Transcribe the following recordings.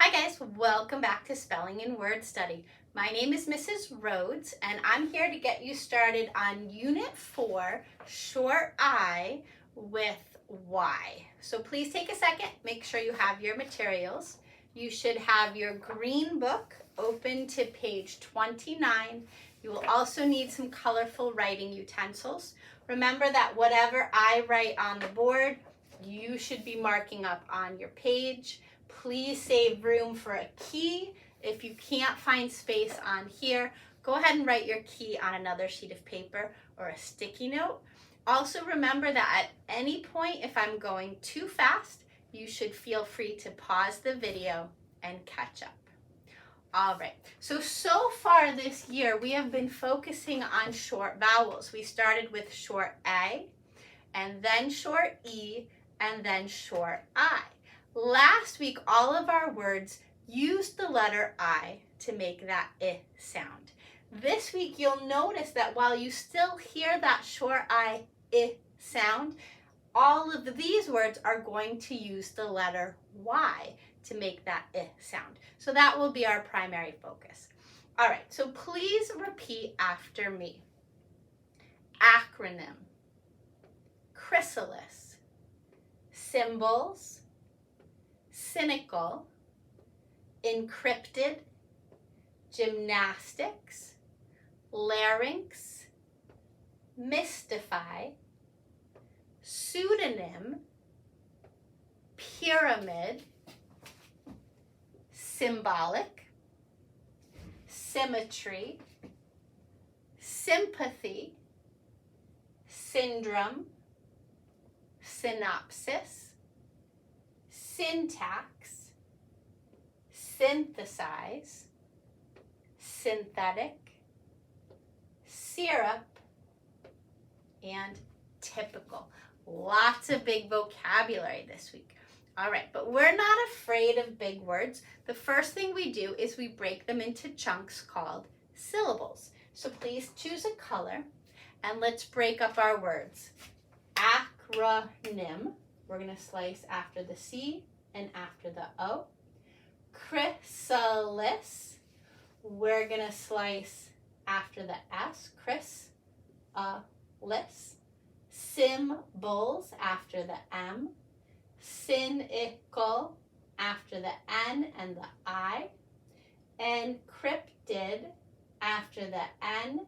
Hi guys, welcome back to Spelling and Word Study. My name is Mrs. Rhoades and I'm here to get you started on Unit 4, short I with Y. So please take a second, make sure you have your materials. You should have your green book open to page 29. You will also need some colorful writing utensils. Remember that whatever I write on the board, you should be marking up on your page. Please save room for a key. If you can't find space on here, go ahead and write your key on another sheet of paper or a sticky note. Also remember that at any point, if I'm going too fast, you should feel free to pause the video and catch up. All right, so far this year, we have been focusing on short vowels. We started with short A, and then short E, and then short I. Last week, all of our words used the letter I to make that I sound. This week, you'll notice that while you still hear that short I sound, all of these words are going to use the letter Y to make that I sound. So that will be our primary focus. All right, so please repeat after me. Acronym, chrysalis, symbols, cynical, encrypted, gymnastics, larynx, mystify, pseudonym, pyramid, symbolic, symmetry, sympathy, syndrome, synopsis, syntax, synthesize, synthetic, syrup, and typical. Lots of big vocabulary this week. All right, but we're not afraid of big words. The first thing we do is we break them into chunks called syllables. So please choose a color and let's break up our words. Acronym, we're going to slice after the C and after the O. Chrysalis, we're going to slice after the S. Chrysalis. Symbols after the M. Cynical after the N and the I. Encrypted after the N,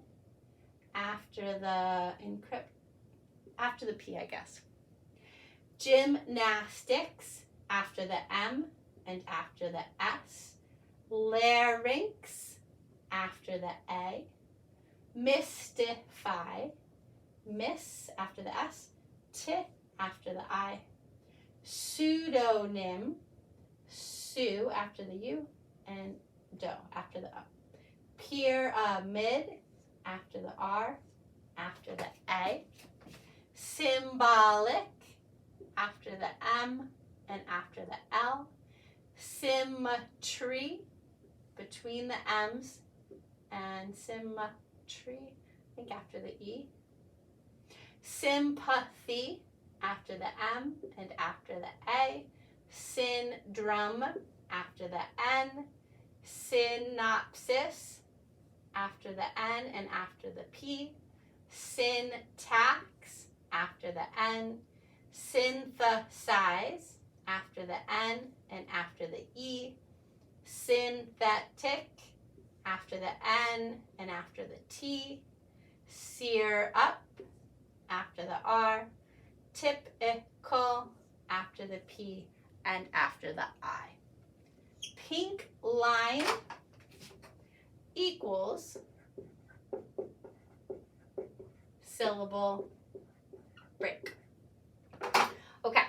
after the P, I guess. Gymnastics after the M and after the S. Larynx after the A. Mystify, miss after the S, T after the I. Pseudonym, Sue after the U, and do after the O. Pyramid after the R, after the A. Symbolic after the M and after the L. Symmetry between the M's and symmetry, I think after the E. Sympathy after the M and after the A. Syndrome after the N. Synopsis after the N and after the P. Syntax after the N. Synthesize after the N and after the E. Synthetic after the N and after the T. Syrup after the R. Typical after the P and after the I. Pink line equals syllable break. Okay,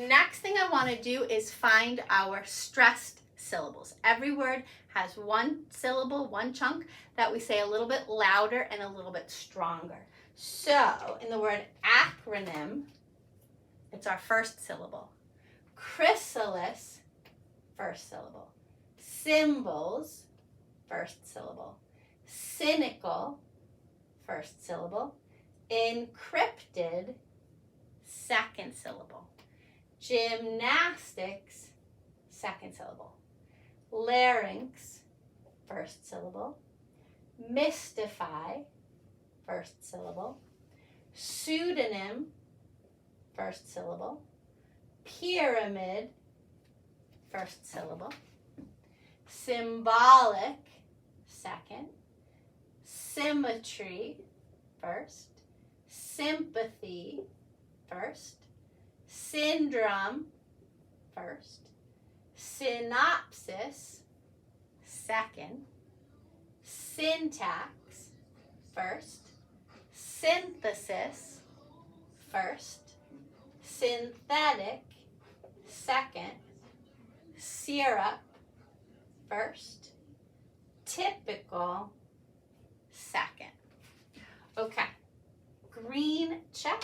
next thing I want to do is find our stressed syllables. Every word has one syllable, one chunk that we say a little bit louder and a little bit stronger. So in the word acronym, it's our first syllable. Chrysalis, first syllable. Symbols, first syllable. Cynical, first syllable. Encrypted, second syllable. Gymnastics, second syllable. larynx, first syllable, mystify, first syllable, pseudonym, first syllable, pyramid, first syllable, symbolic, second, symmetry, first, sympathy, first, syndrome, first, synopsis, second, syntax, first, synthesis, first, synthetic, second, syrup, first, typical, second. Okay, green check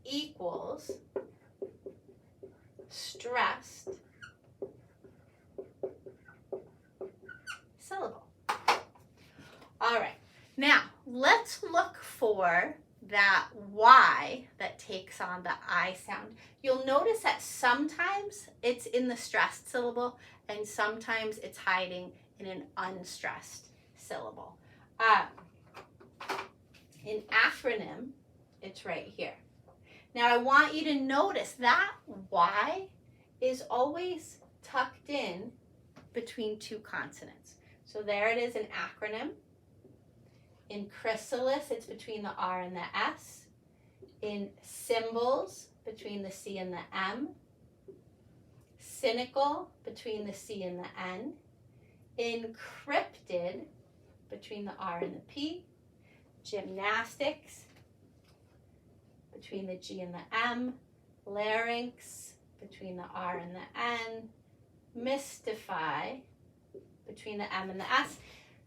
equals stressed syllable. All right, now let's look for that Y that takes on the I sound. You'll notice that sometimes it's in the stressed syllable and sometimes it's hiding in an unstressed syllable. In acronym, it's right here. Now I want you to notice that Y is always tucked in between two consonants. So there it is in acronym. In chrysalis, it's between the R and the S. In symbols, between the C and the M. Cynical, between the C and the N. Encrypted, between the R and the P. Gymnastics, between the G and the M. Larynx, between the R and the N. Mystify, between the M and the S.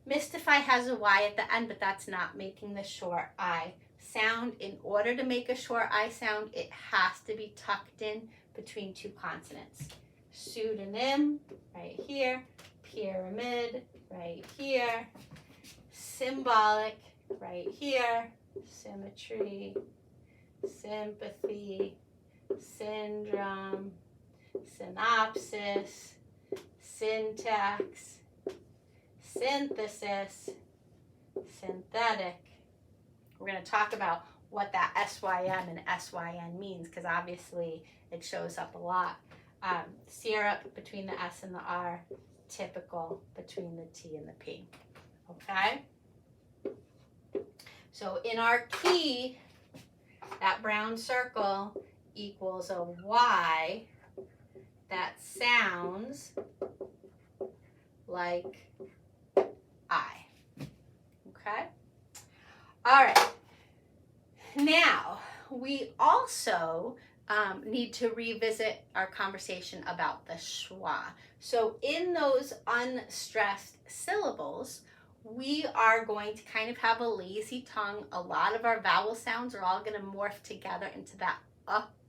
Mystify has a Y at the end, but that's not making the short I sound. In order to make a short I sound, it has to be tucked in between two consonants. Pseudonym, right here. Pyramid, right here. Symbolic, right here. Symmetry, sympathy, syndrome, synopsis, syntax, synthesis, synthetic. We're going to talk about what that SYM and SYN means because obviously it shows up a lot. Syrup between the S and the R, typical between the T and the P. Okay? So in our key, that brown circle equals a Y that sounds like I. Okay? All right. Now, we also need to revisit our conversation about the schwa. So in those unstressed syllables, we are going to kind of have a lazy tongue. A lot of our vowel sounds are all going to morph together into that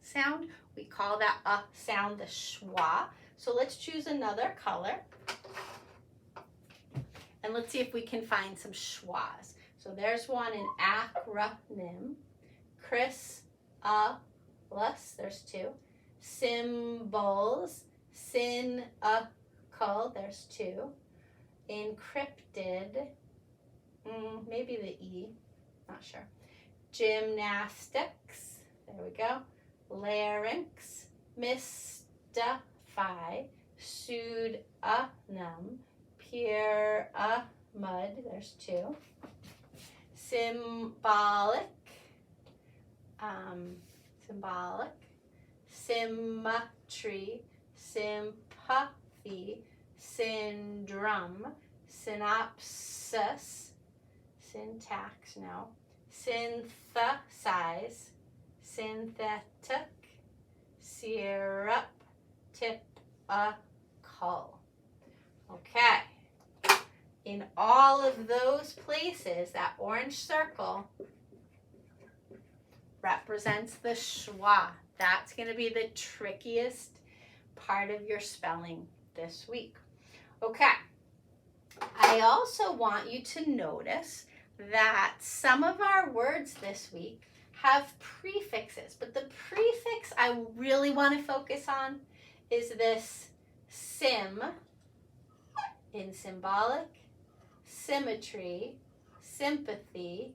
sound. We call that sound the schwa. So let's choose another color. And let's see if we can find some schwas. So there's one in acronym. Chrysalis, there's two. Symbols, cynical, there's two. Encrypted, maybe the E, not sure. Gymnastics, there we go. Larynx, mystify, pseudonym, pyramid, there's two. Symbolic, symmetry, sympathy, syndrome, synopsis, syntax, no, synthesize, synthetic, syrup, typical. Okay. In all of those places, that orange circle represents the schwa. That's going to be the trickiest part of your spelling this week. Okay. I also want you to notice that some of our words this week have prefixes, but the prefix I really want to focus on is this sim in symbolic, symmetry, sympathy,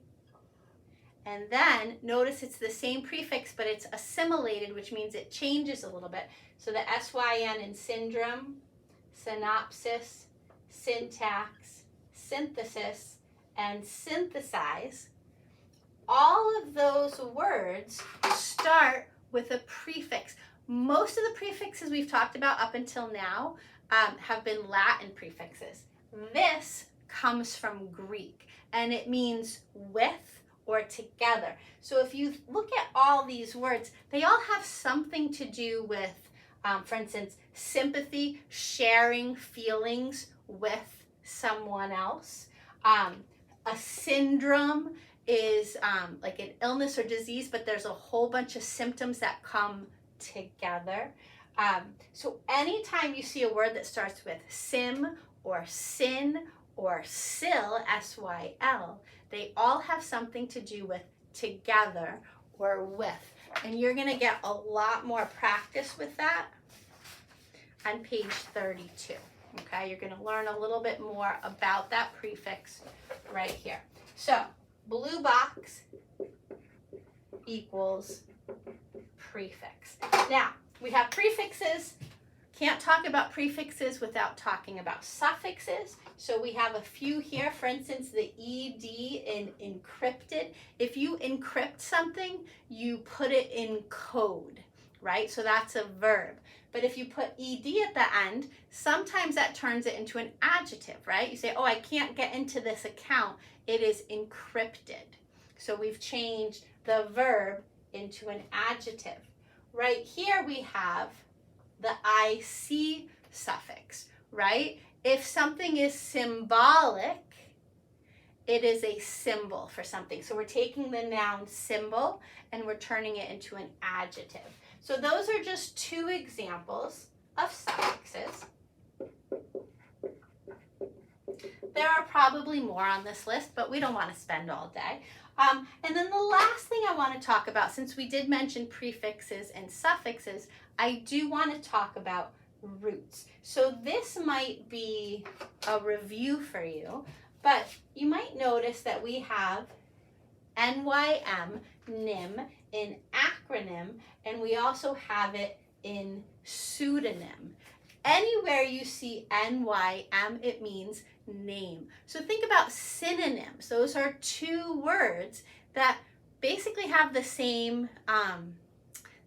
and then notice it's the same prefix, but it's assimilated, which means it changes a little bit. So the SYN in syndrome, synopsis, syntax, synthesis, and synthesize, all of those words start with a prefix. Most of the prefixes we've talked about up until now have been Latin prefixes. This comes from Greek, and it means with or together. So if you look at all these words, they all have something to do with, for instance, sympathy, sharing feelings with someone else. A syndrome is like an illness or disease, but there's a whole bunch of symptoms that come together. So anytime you see a word that starts with sim or sin or syl, S-Y-L, they all have something to do with together or with. And you're going to get a lot more practice with that on page 32. Okay, you're going to learn a little bit more about that prefix right here. So, blue box equals prefix. Now, we have prefixes. Can't talk about prefixes without talking about suffixes. So we have a few here. For instance, the ED in encrypted. If you encrypt something, you put it in code, right? So that's a verb. But if you put ED at the end, sometimes that turns it into an adjective, right? You say, oh, I can't get into this account. It is encrypted. So we've changed the verb into an adjective. Right here we have the IC suffix, right? If something is symbolic, it is a symbol for something. So we're taking the noun symbol and we're turning it into an adjective. So those are just two examples of suffixes. There are probably more on this list, but we don't want to spend all day. And then the last thing I want to talk about, since we did mention prefixes and suffixes, I do want to talk about roots. So this might be a review for you, but you might notice that we have NYM, NIM, in acronym, and we also have it in pseudonym. Anywhere you see NYM, it means name. So think about synonyms. Those are two words that basically have the same,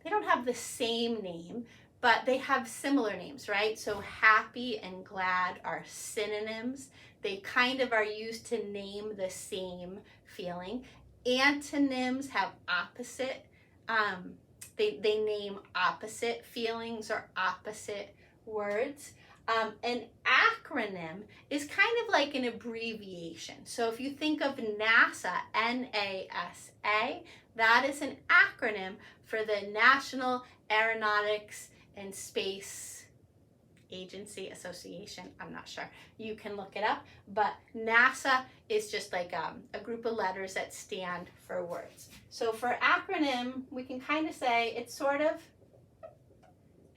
they don't have the same name, but they have similar names, right? So happy and glad are synonyms. They kind of are used to name the same feeling. Antonyms have opposite, they name opposite feelings or opposite words. An acronym is kind of like an abbreviation. So if you think of NASA, NASA, that is an acronym for the National Aeronautics and Space Agency Association. I'm not sure. You can look it up. But NASA is just like a group of letters that stand for words. So for acronym, we can kind of say it's sort of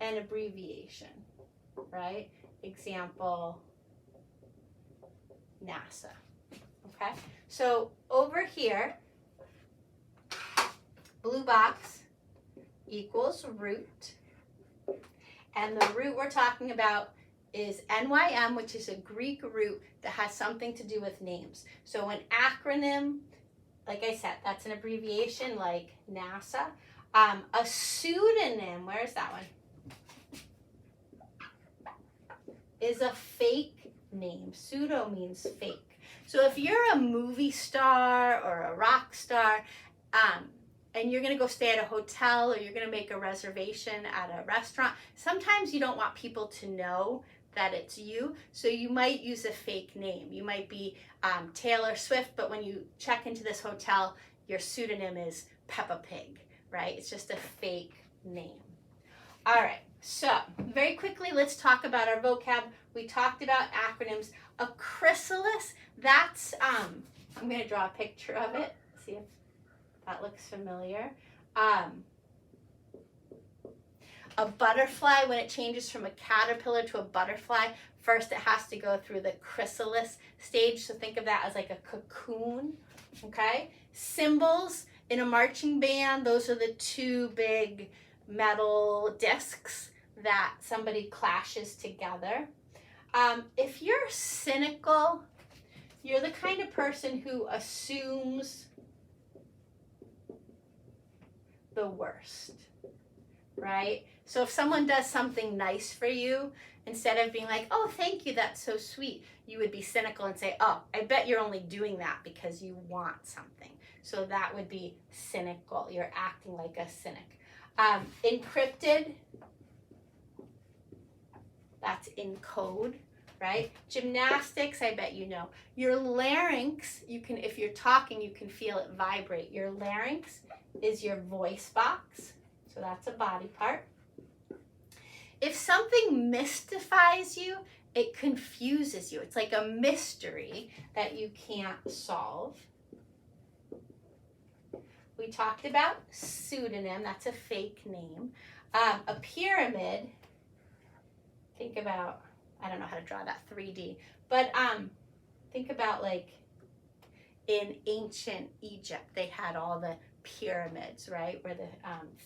an abbreviation, right? Example, NASA. Okay, so over here, blue box equals root, and the root we're talking about is NYM, which is a Greek root that has something to do with names. So an acronym, like I said, that's an abbreviation like NASA. A pseudonym, where's that one? Is a fake name. Pseudo means fake. So if you're a movie star or a rock star, and you're going to go stay at a hotel or you're going to make a reservation at a restaurant, sometimes you don't want people to know that it's you, so you might use a fake name. You might be Taylor Swift, but when you check into this hotel, your pseudonym is Peppa Pig, right? It's just a fake name. All right, so very quickly, let's talk about our vocab. We talked about acronyms. A chrysalis, that's, I'm going to draw a picture of it, see if that looks familiar. A butterfly, when it changes from a caterpillar to a butterfly, first it has to go through the chrysalis stage. So think of that as like a cocoon, okay? Cymbals in a marching band, those are the two big metal discs that somebody clashes together. If you're cynical, you're the kind of person who assumes the worst, right? So if someone does something nice for you, instead of being like, oh, thank you, that's so sweet, you would be cynical and say, oh, I bet you're only doing that because you want something. So that would be cynical. You're acting like a cynic. Encrypted, that's in code, right? Gymnastics, I bet you know. Your larynx, you can, if you're talking, you can feel it vibrate. Your larynx is your voice box, so that's a body part. If something mystifies you, it confuses you. It's like a mystery that you can't solve. We talked about pseudonym, that's a fake name. A pyramid, think about, I don't know how to draw that 3D, but think about like in ancient Egypt, they had all the pyramids, right, where the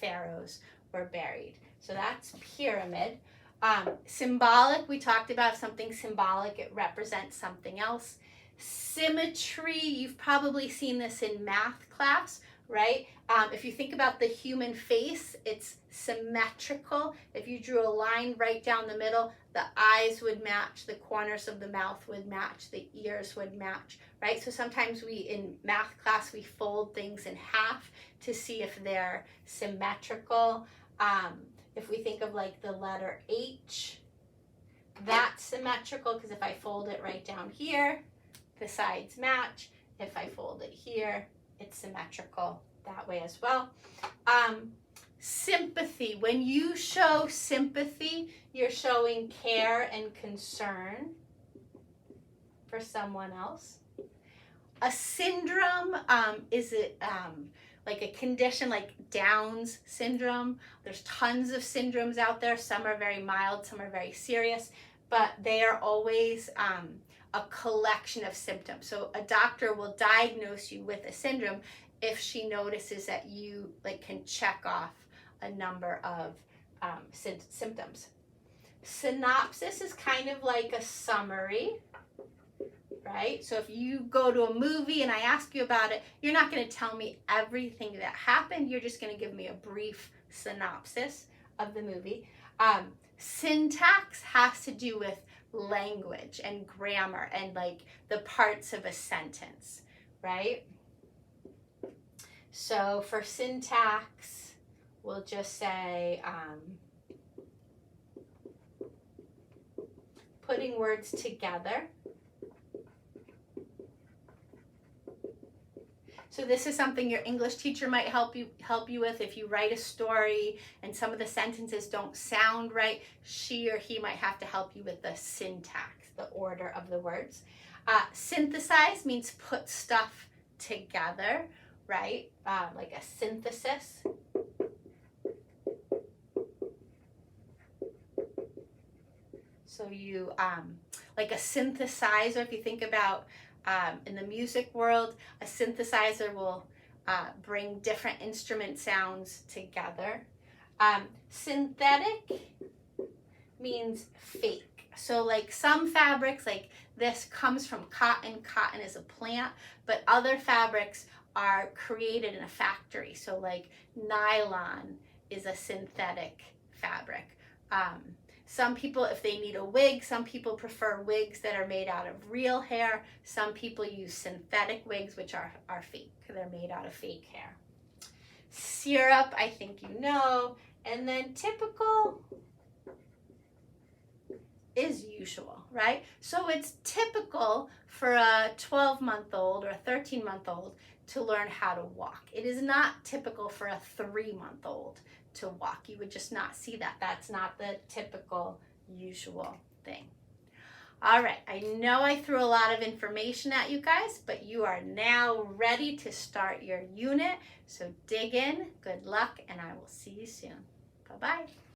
pharaohs were buried. So that's pyramid. Symbolic, we talked about something symbolic, it represents something else. Symmetry, you've probably seen this in math class, right? If you think about the human face, it's symmetrical. If you drew a line right down the middle, the eyes would match, the corners of the mouth would match, the ears would match, right? So sometimes in math class, we fold things in half to see if they're symmetrical. If we think of like the letter H, that's symmetrical because if I fold it right down here, the sides match. If I fold it here, it's symmetrical that way as well. Sympathy. When you show sympathy, you're showing care and concern for someone else. A syndrome is like a condition like Down's syndrome. There's tons of syndromes out there. Some are very mild, some are very serious, but they are always a collection of symptoms. So a doctor will diagnose you with a syndrome if she notices that you can check off a number of symptoms. Synopsis is kind of like a summary, right? So if you go to a movie and I ask you about it, you're not going to tell me everything that happened. You're just going to give me a brief synopsis of the movie. Syntax has to do with language and grammar and the parts of a sentence, right? So for syntax, we'll just say putting words together. So this is something your English teacher might help you with. If you write a story and some of the sentences don't sound right, she or he might have to help you with the syntax, the order of the words. Synthesize means put stuff together, right? Like a synthesis. So you, like a synthesizer, if you think about in the music world, a synthesizer will bring different instrument sounds together. Synthetic means fake. So like some fabrics, like this comes from cotton. Cotton is a plant, but other fabrics are created in a factory. So like nylon is a synthetic fabric. Some people, if they need a wig, some people prefer wigs that are made out of real hair. Some people use synthetic wigs, which are fake. They're made out of fake hair. Syrup, I think you know. And then typical is usual, right? So it's typical for a 12-month-old or a 13-month-old to learn how to walk. It is not typical for a 3-month-old to walk. You would just not see that. That's not the typical, usual thing. All right, I know I threw a lot of information at you guys, but you are now ready to start your unit. So dig in, good luck, and I will see you soon. Bye-bye.